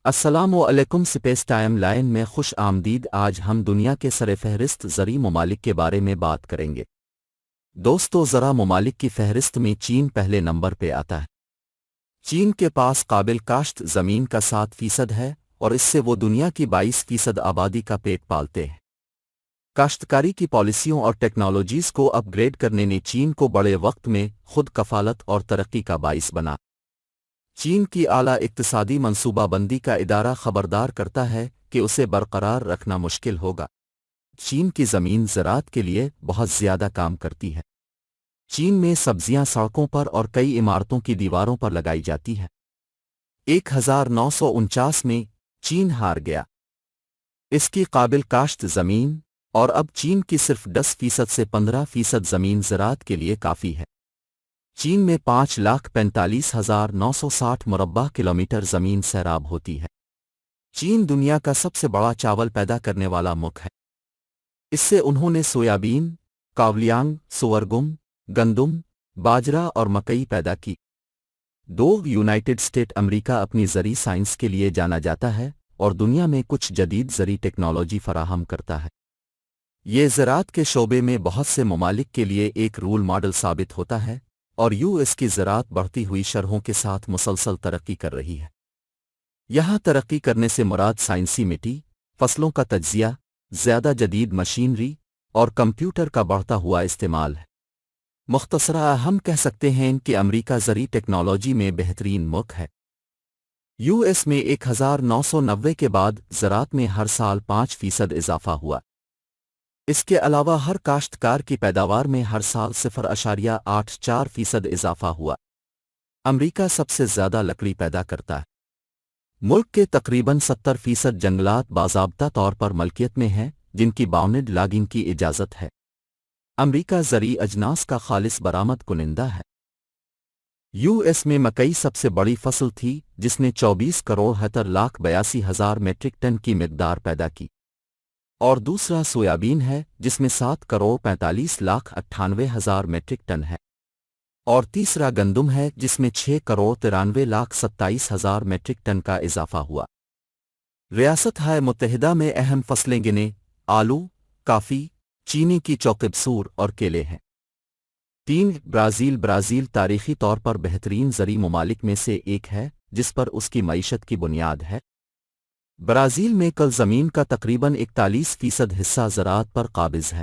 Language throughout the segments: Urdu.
السلام علیکم سپیس ٹائم لائن میں خوش آمدید۔ آج ہم دنیا کے سرفہرست زرعی ممالک کے بارے میں بات کریں گے۔ دوستو، زرع ممالک کی فہرست میں چین پہلے نمبر پہ آتا ہے۔ چین کے پاس قابل کاشت زمین کا 7% ہے اور اس سے وہ دنیا کی 22% آبادی کا پیٹ پالتے ہیں۔ کاشتکاری کی پالیسیوں اور ٹیکنالوجیز کو اپ گریڈ کرنے نے چین کو بڑے وقت میں خود کفالت اور ترقی کا باعث بنا۔ چین کی اعلیٰ اقتصادی منصوبہ بندی کا ادارہ خبردار کرتا ہے کہ اسے برقرار رکھنا مشکل ہوگا۔ چین کی زمین زراعت کے لیے بہت زیادہ کام کرتی ہے۔ چین میں سبزیاں سڑکوں پر اور کئی عمارتوں کی دیواروں پر لگائی جاتی ہے۔ 1949 میں چین ہار گیا۔ اس کی قابل کاشت زمین اور اب چین کی صرف 10% سے 15% زمین زراعت کے لیے کافی ہے۔ چین میں 5,45,960 مربع کلومیٹر زمین سیراب ہوتی ہے۔ چین دنیا کا سب سے بڑا چاول پیدا کرنے والا ملک ہے۔ اس سے انہوں نے سویابین، کاولیانگ، سورگم، گندم، باجرا اور مکئی پیدا کی۔ یونائٹڈ اسٹیٹ امریکہ اپنی زرعی سائنس کے لیے جانا جاتا ہے اور دنیا میں کچھ جدید زرعی ٹیکنالوجی فراہم کرتا ہے۔ یہ زراعت کے شعبے میں بہت سے ممالک کے لیے ایک رول ماڈل ثابت ہوتا ہے اور اس کی زراعت بڑھتی ہوئی شرحوں کے ساتھ مسلسل ترقی کر رہی ہے۔ یہاں ترقی کرنے سے مراد سائنسی مٹی، فصلوں کا تجزیہ، زیادہ جدید مشینری اور کمپیوٹر کا بڑھتا ہوا استعمال ہے۔ مختصرا ہم کہہ سکتے ہیں کہ امریکہ زرعی ٹیکنالوجی میں بہترین ملک ہے۔ اس میں 1990 کے بعد زراعت میں ہر سال 5% اضافہ ہوا۔ اس کے علاوہ ہر کاشتکار کی پیداوار میں ہر سال 0.84% اضافہ ہوا۔ امریکہ سب سے زیادہ لکڑی پیدا کرتا ہے۔ ملک کے تقریباً 70% جنگلات باضابطہ طور پر ملکیت میں ہیں، جن کی باؤنڈ لاگنگ کی اجازت ہے۔ امریکہ زرعی اجناس کا خالص برآمد کنندہ ہے۔ اس میں مکئی سب سے بڑی فصل تھی جس نے 24,72,82,000 میٹرک ٹن کی مقدار پیدا کی، اور دوسرا سویابین ہے جس میں 7,45,98,000 میٹرک ٹن ہے، اور تیسرا گندم ہے جس میں 6,93,27,000 میٹرک ٹن کا اضافہ ہوا۔ ریاستہائے متحدہ میں اہم فصلیں گنے آلو، کافی، چینی کی چوقبسور اور کیلے ہیں۔ برازیل تاریخی طور پر بہترین زرعی ممالک میں سے ایک ہے جس پر اس کی معیشت کی بنیاد ہے۔ برازیل میں کل زمین کا تقریباً 41% حصہ زراعت پر قابض ہے۔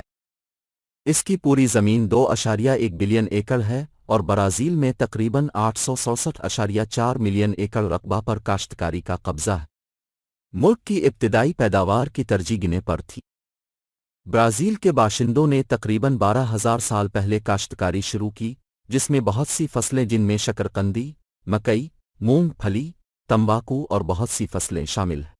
اس کی پوری زمین 2.1 بلین ایکڑ ہے اور برازیل میں تقریباً 867.4 ملین ایکڑ رقبہ پر کاشتکاری کا قبضہ ہے۔ ملک کی ابتدائی پیداوار کی ترجیح گنے پر تھی۔ برازیل کے باشندوں نے تقریباً 12,000 سال پہلے کاشتکاری شروع کی، جس میں بہت سی فصلیں جن میں شکرقندی، مکئی، مونگ پھلی، تمباکو اور بہت سی فصلیں شامل ہیں۔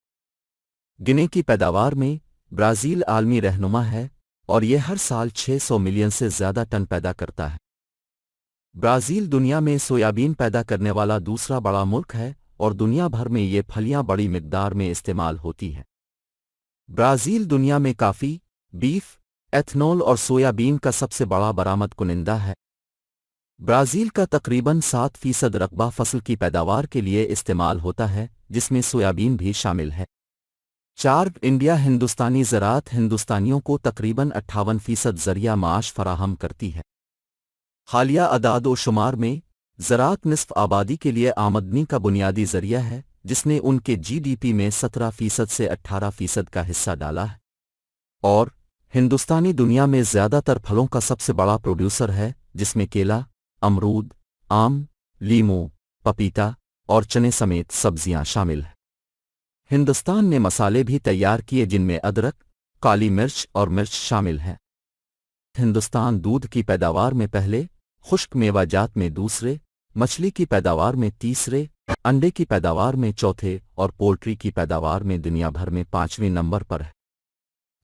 گنے کی پیداوار میں برازیل عالمی رہنما ہے اور یہ ہر سال 600 ملین سے زیادہ ٹن پیدا کرتا ہے۔ برازیل دنیا میں سویابین پیدا کرنے والا دوسرا بڑا ملک ہے اور دنیا بھر میں یہ پھلیاں بڑی مقدار میں استعمال ہوتی ہیں۔ برازیل دنیا میں کافی، بیف، ایتھنول اور سویابین کا سب سے بڑا برآمد کنندہ ہے۔ برازیل کا تقریباً 7% رقبہ فصل کی پیداوار کے لیے استعمال ہوتا ہے، جس میں سویابین بھی شامل ہے۔ انڈیا ہندوستانی زراعت ہندوستانیوں کو تقریباً 58% ذریعہ معاش فراہم کرتی ہے۔ حالیہ اعداد و شمار میں زراعت نصف آبادی کے لیے آمدنی کا بنیادی ذریعہ ہے، جس نے ان کے GDP میں 17% سے 18% کا حصہ ڈالا ہے، اور ہندوستانی دنیا میں زیادہ تر پھلوں کا سب سے بڑا پروڈیوسر ہے، جس میں کیلا، امرود، آم، لیمو، پپیتا اور چنے سمیت سبزیاں شامل ہیں۔ ہندوستان نے مسالے بھی تیار کیے جن میں ادرک، کالی مرچ اور مرچ شامل ہیں۔ ہندوستان دودھ کی پیداوار میں پہلے، خشک میوہ جات میں دوسرے، مچھلی کی پیداوار میں تیسرے، انڈے کی پیداوار میں چوتھے اور پولٹری کی پیداوار میں دنیا بھر میں 5ویں نمبر پر ہے۔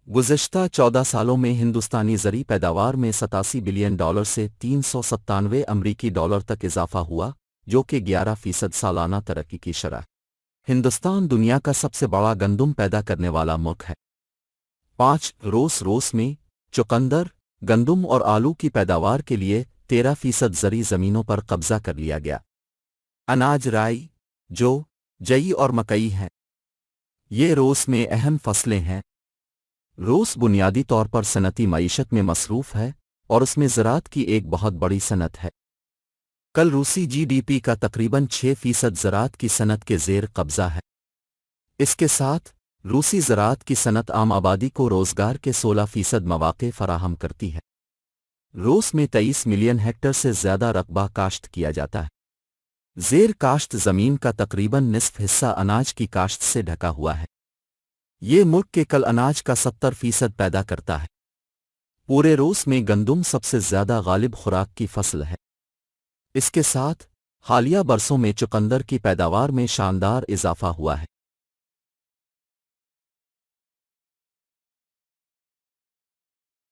گزشتہ 14 سالوں میں ہندوستانی زرعی پیداوار میں $87 بلین سے $397 امریکی تک اضافہ ہوا، جو کہ 11% سالانہ ترقی کی شرح۔ ہندوستان دنیا کا سب سے بڑا گندم پیدا کرنے والا ملک ہے۔ روس میں چقندر، گندم اور آلو کی پیداوار کے لیے 13% زرعی زمینوں پر قبضہ کر لیا گیا۔ اناج رائی، جو، جئی اور مکئی ہیں۔ یہ روس میں اہم فصلیں ہیں۔ روس بنیادی طور پر صنعتی معیشت میں مصروف ہے اور اس میں زراعت کی ایک بہت بڑی صنعت ہے۔ کل روسی جی ڈی پی کا تقریباً 6% زراعت کی صنعت کے زیر قبضہ ہے۔ اس کے ساتھ روسی زراعت کی صنعت عام آبادی کو روزگار کے 16% مواقع فراہم کرتی ہے۔ روس میں 23 ملین ہیکٹر سے زیادہ رقبہ کاشت کیا جاتا ہے۔ زیر کاشت زمین کا تقریباً نصف حصہ اناج کی کاشت سے ڈھکا ہوا ہے۔ یہ ملک کے کل اناج کا 70% پیدا کرتا ہے۔ پورے روس میں گندم سب سے زیادہ غالب خوراک کی فصل ہے۔ اس کے ساتھ حالیہ برسوں میں چقندر کی پیداوار میں شاندار اضافہ ہوا ہے۔